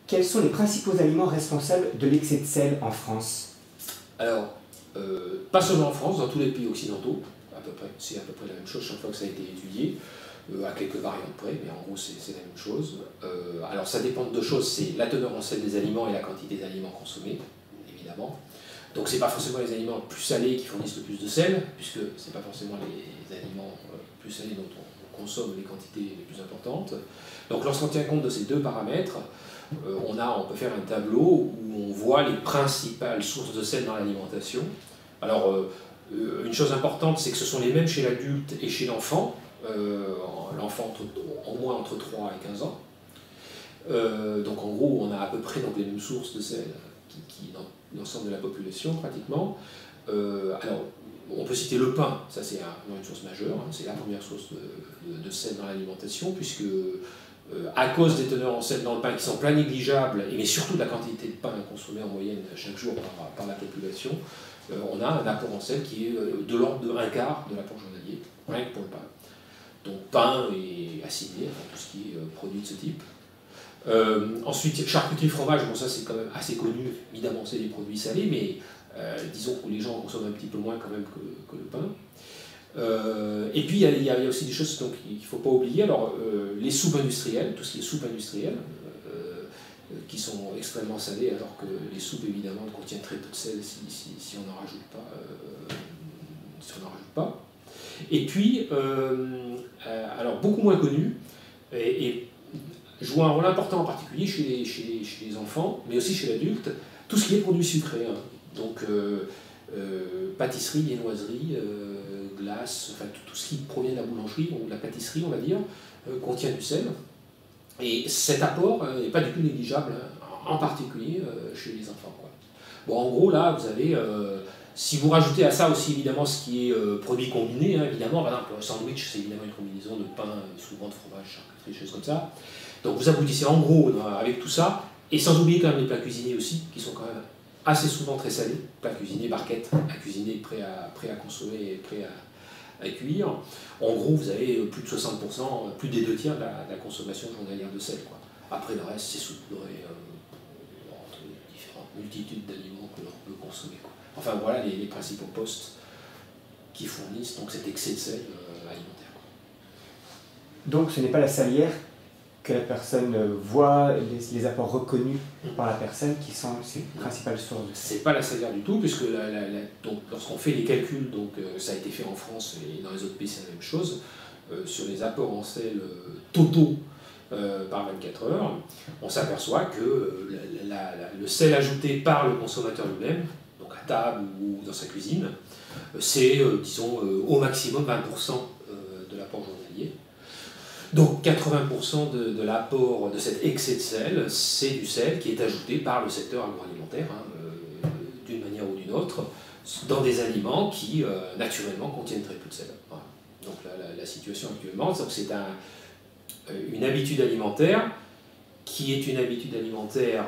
Quels sont les principaux aliments responsables de l'excès de sel en France? Alors, pas seulement en France, dans tous les pays occidentaux, à peu près, c'est à peu près la même chose chaque fois que ça a été étudié, à quelques variantes près, mais en gros c'est la même chose. Alors ça dépend de deux choses, c'est la teneur en sel des aliments et la quantité d'aliments consommés, évidemment. Donc c'est pas forcément les aliments plus salés qui fournissent le plus de sel, puisque c'est pas forcément les aliments plus salés dont on consomme les quantités les plus importantes. Donc lorsqu'on tient compte de ces deux paramètres, on peut faire un tableau où on voit les principales sources de sel dans l'alimentation. Alors, une chose importante, c'est que ce sont les mêmes chez l'adulte et chez l'enfant. L'enfant en moins entre 3 et 15 ans. Donc en gros, on a à peu près donc, les mêmes sources de sel qui dans l'ensemble de la population pratiquement. Alors, on peut citer le pain, ça c'est une source majeure, hein, c'est la première source de sel dans l'alimentation, puisque à cause des teneurs en sel dans le pain qui sont pas négligeables, mais surtout de la quantité de pain consommée en moyenne chaque jour par la population, on a un apport en sel qui est de l'ordre de 1/4 de l'apport journalier, rien que pour le pain. Donc pain et acidité, enfin, tout ce qui est produit de ce type. Ensuite, charcuterie, fromage, bon ça c'est quand même assez connu, évidemment c'est des produits salés, mais disons que les gens consomment un petit peu moins quand même que le pain. Et puis il y a aussi des choses qu'il ne faut pas oublier, alors les soupes industrielles, tout ce qui est soupe industrielle, qui sont extrêmement salées, alors que les soupes évidemment contiennent très peu de sel si on n'en rajoute pas. Et puis, alors beaucoup moins connu, et joue un rôle important en particulier chez les enfants, mais aussi chez l'adulte, tout ce qui est produits sucrés. Hein. Donc pâtisserie, viennoiserie, glace, enfin tout ce qui provient de la boulangerie ou de la pâtisserie, on va dire, contient du sel. Et cet apport n'est pas du tout négligeable, hein, en particulier chez les enfants. Quoi. Bon, en gros, là, vous avez, si vous rajoutez à ça aussi évidemment ce qui est produit combiné, hein, évidemment, par exemple, un sandwich, c'est évidemment une combinaison de pain, souvent de fromage, charcuterie, des choses comme ça. Donc vous aboutissez en gros avec tout ça, et sans oublier quand même les plats cuisinés aussi, qui sont quand même assez souvent très salés, plats cuisinés, barquettes à cuisiner, prêts à consommer et prêts à cuire. En gros, vous avez plus de 60%, plus des 2/3 de la consommation journalière de sel. Quoi. Après, le reste, c'est saupoudré entre différentes multitudes d'aliments que l'on peut consommer. Quoi. Enfin, voilà les principaux postes qui fournissent donc, cet excès de sel alimentaire. Quoi. Donc, ce n'est pas la salière que la personne voit, les apports reconnus par la personne qui sont ses principales sources de sel. C'est pas la salière du tout, puisque lorsqu'on fait les calculs, ça a été fait en France et dans les autres pays c'est la même chose, sur les apports en sel totaux par 24 heures, on s'aperçoit que le sel ajouté par le consommateur lui-même, donc à table ou dans sa cuisine, c'est, disons, au maximum 20% de l'apport journalier. Donc 80% de l'apport de cet excès de sel, c'est du sel qui est ajouté par le secteur agroalimentaire, hein, d'une manière ou d'une autre, dans des aliments qui, naturellement, contiennent très peu de sel. Voilà. Donc la situation actuellement, c'est une habitude alimentaire qui est une habitude alimentaire,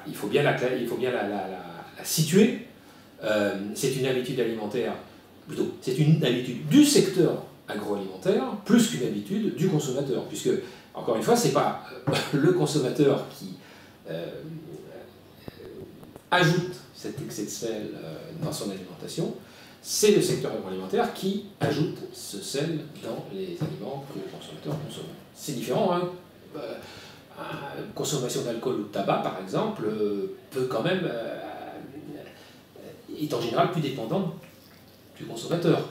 il faut bien la situer, c'est une habitude alimentaire, plutôt, c'est une habitude du secteur agroalimentaire, plus qu'une habitude du consommateur, puisque, encore une fois, ce n'est pas le consommateur qui ajoute cet excès de sel dans son alimentation, c'est le secteur agroalimentaire qui ajoute ce sel dans les aliments que le consommateur consomme. C'est différent, hein. Une consommation d'alcool ou de tabac, par exemple, peut quand même, est en général plus dépendante du consommateur,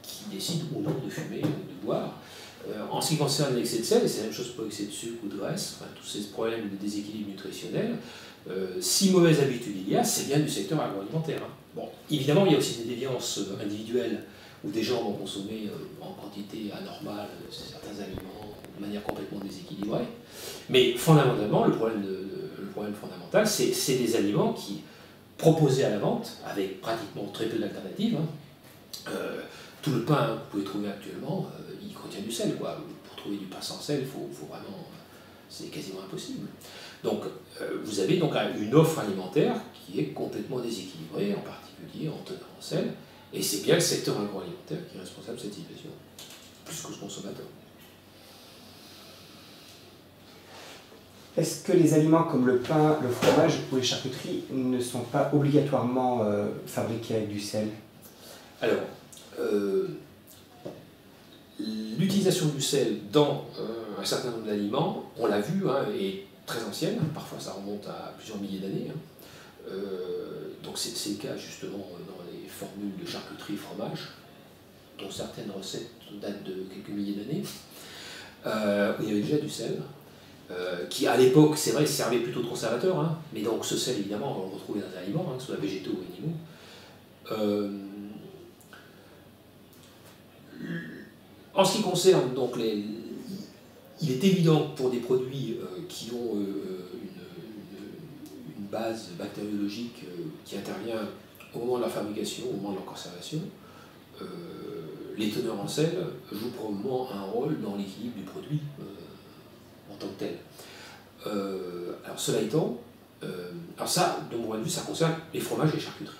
qui décide ou non de fumer ou de boire. En ce qui concerne l'excès de sel, et c'est la même chose pour l'excès de sucre ou de graisse, enfin, tous ces problèmes de déséquilibre nutritionnel, si mauvaise habitude il y a, c'est bien du secteur agroalimentaire. Hein. Bon, évidemment, il y a aussi des déviances individuelles où des gens vont consommer en quantité anormale certains aliments de manière complètement déséquilibrée. Mais fondamentalement, le problème fondamental, c'est des aliments qui, proposés à la vente, avec pratiquement très peu d'alternatives, hein, tout le pain que vous pouvez trouver actuellement, il contient du sel. Quoi. Pour trouver du pain sans sel, il faut vraiment, c'est quasiment impossible. Donc vous avez donc une offre alimentaire qui est complètement déséquilibrée, en particulier en teneur en sel, et c'est bien le secteur agroalimentaire qui est responsable de cette situation, plus que le consommateur. Est-ce que les aliments comme le pain, le fromage ou les charcuteries ne sont pas obligatoirement fabriqués avec du sel? Alors, l'utilisation du sel dans un certain nombre d'aliments, on l'a vu, hein, est très ancienne, parfois ça remonte à plusieurs milliers d'années. Hein. Donc c'est le cas justement dans les formules de charcuterie fromage, dont certaines recettes datent de quelques milliers d'années, où il y avait déjà du sel, qui à l'époque, c'est vrai, servait plutôt de conservateur, hein, mais donc ce sel évidemment on le retrouvait dans les aliments, hein, que ce soit végétaux ou animaux. En ce qui concerne donc il est évident que pour des produits qui ont une base bactériologique qui intervient au moment de la fabrication, au moment de la conservation, les teneurs en sel jouent probablement un rôle dans l'équilibre du produit en tant que tel. Alors cela étant, alors ça, de mon point de vue, ça concerne les fromages et les charcuteries.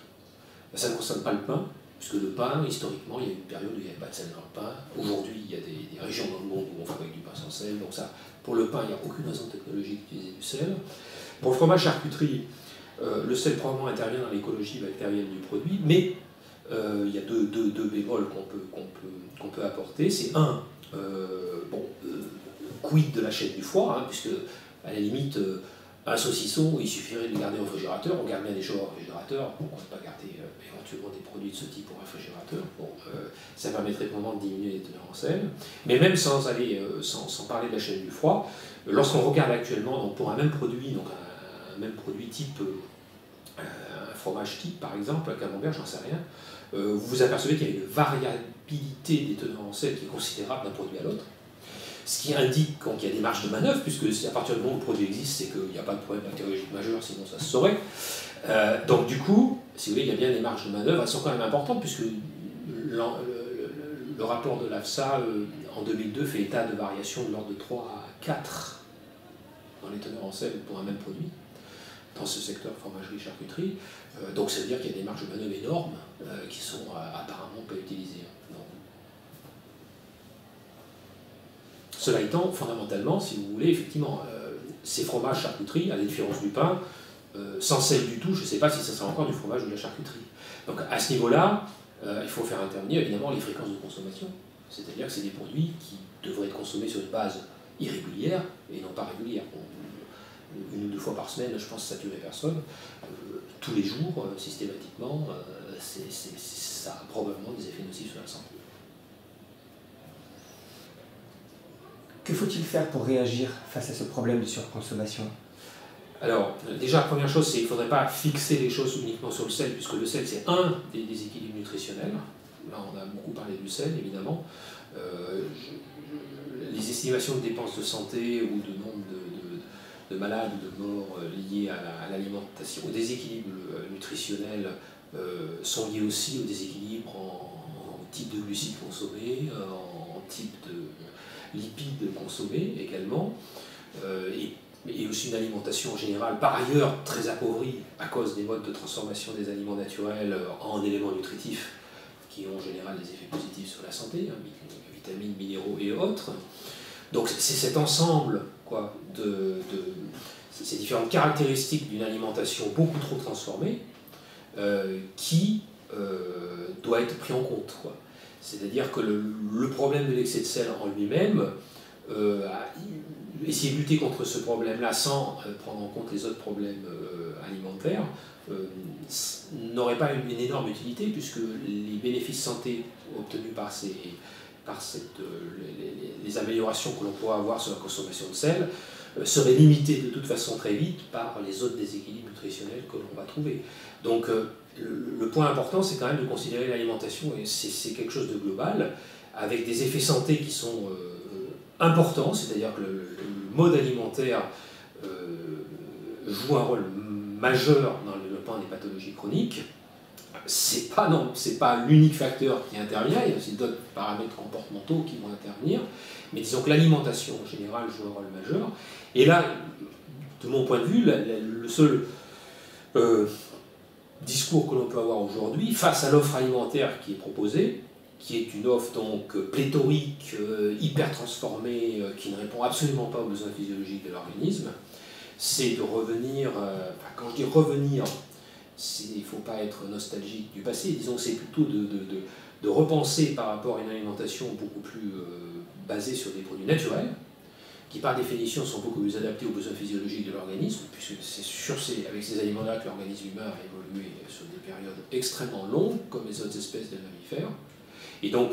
Ça ne concerne pas le pain, puisque le pain, historiquement, il y a eu une période où il n'y avait pas de sel dans le pain. Aujourd'hui, il y a des régions dans le monde où on fabrique du pain sans sel. Donc ça, pour le pain, il n'y a aucune raison technologique d'utiliser du sel. Pour le fromage charcuterie, le sel probablement intervient dans l'écologie bactérienne du produit, mais il y a deux bémols qu'on peut apporter. C'est un, quid de la chaîne du froid, hein, puisque à la limite, un saucisson, il suffirait de le garder au réfrigérateur, on garde bien des choses au réfrigérateur, on ne va pas garder éventuellement des produits de ce type au réfrigérateur, ça permettrait vraiment de diminuer les teneurs en sel. Mais même sans parler de la chaîne du froid, lorsqu'on regarde actuellement donc pour un même produit, donc un même produit type, un fromage type par exemple, un camembert, j'en sais rien, vous vous apercevez qu'il y a une variabilité des teneurs en sel qui est considérable d'un produit à l'autre. Ce qui indique qu'il y a des marges de manœuvre, puisque à partir du moment où le produit existe, c'est qu'il n'y a pas de problème bactériologique majeur, sinon ça se saurait. Donc du coup, si vous voulez, il y a bien des marges de manœuvre, elles sont quand même importantes, puisque le rapport de l'AFSA en 2002 fait état de variations de l'ordre de 3 à 4 dans les teneurs en sel pour un même produit, dans ce secteur fromagerie-charcuterie. Donc ça veut dire qu'il y a des marges de manœuvre énormes qui sont apparemment pas utilisées. Cela étant, fondamentalement, si vous voulez, effectivement, ces fromages charcuterie, à la différence du pain, sans sel du tout, je ne sais pas si ça sera encore du fromage ou de la charcuterie. Donc à ce niveau-là, il faut faire intervenir évidemment les fréquences de consommation. C'est-à-dire que c'est des produits qui devraient être consommés sur une base irrégulière et non pas régulière. Une ou deux fois par semaine, je pense que ça ne tuerait personne. Tous les jours, systématiquement, ça a probablement des effets nocifs sur la santé. Que faut-il faire pour réagir face à ce problème de surconsommation? Alors, déjà, la première chose, c'est qu'il ne faudrait pas fixer les choses uniquement sur le sel, puisque le sel, c'est un des déséquilibres nutritionnels. Là, on a beaucoup parlé du sel, évidemment. Les estimations de dépenses de santé ou de nombre de malades ou de morts liés à l'alimentation, au déséquilibre nutritionnel, sont liés aussi au déséquilibre en type de glucides consommés, en type de lipides consommés également, et aussi une alimentation en général, par ailleurs très appauvrie à cause des modes de transformation des aliments naturels en éléments nutritifs qui ont en général des effets positifs sur la santé, hein, vitamines, minéraux et autres. Donc c'est cet ensemble ces différentes caractéristiques d'une alimentation beaucoup trop transformée qui doit être pris en compte. C'est-à-dire que le problème de l'excès de sel en lui-même, essayer de lutter contre ce problème-là sans prendre en compte les autres problèmes alimentaires, n'aurait pas une énorme utilité, puisque les bénéfices santé obtenus par les améliorations que l'on pourra avoir sur la consommation de sel seraient limités de toute façon très vite par les autres déséquilibres nutritionnels que l'on va trouver. Donc le point important, c'est quand même de considérer l'alimentation, et c'est quelque chose de global, avec des effets santé qui sont importants, c'est-à-dire que le mode alimentaire joue un rôle majeur dans le développement des pathologies chroniques. C'est pas l'unique facteur qui intervient, il y a aussi d'autres paramètres comportementaux qui vont intervenir, mais disons que l'alimentation en général joue un rôle majeur. Et là, de mon point de vue, le seul discours que l'on peut avoir aujourd'hui face à l'offre alimentaire qui est proposée, qui est une offre donc pléthorique, hyper transformée, qui ne répond absolument pas aux besoins physiologiques de l'organisme, c'est de revenir, quand je dis revenir, il ne faut pas être nostalgique du passé, disons que c'est plutôt de repenser par rapport à une alimentation beaucoup plus basée sur des produits naturels, qui par définition sont beaucoup plus adaptés aux besoins physiologiques de l'organisme, puisque c'est avec ces aliments-là que l'organisme humain a évolué sur des périodes extrêmement longues, comme les autres espèces de mammifères. Et donc,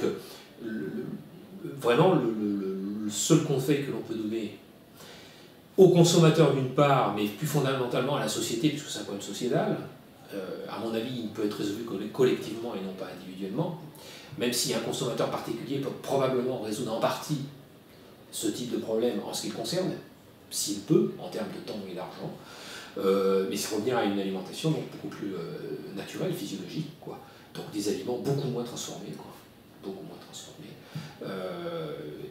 vraiment, le seul conseil que l'on peut donner aux consommateurs d'une part, mais plus fondamentalement à la société, puisque c'est un problème sociétal, à mon avis, il peut être résolu collectivement et non pas individuellement, même si un consommateur particulier peut probablement résoudre en partie ce type de problème en ce qui le concerne, s'il peut, en termes de temps et d'argent, mais c'est revenir à une alimentation donc, beaucoup plus naturelle, physiologique, quoi. Donc des aliments beaucoup moins transformés, quoi. Beaucoup moins transformés.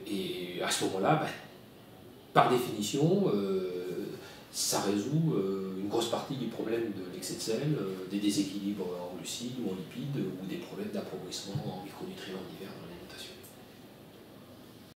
Et à ce moment-là, par définition, ça résout une grosse partie du problème de l'excès de sel, des déséquilibres en glucides ou en lipides, ou des problèmes d'appauvrissement en micronutriments.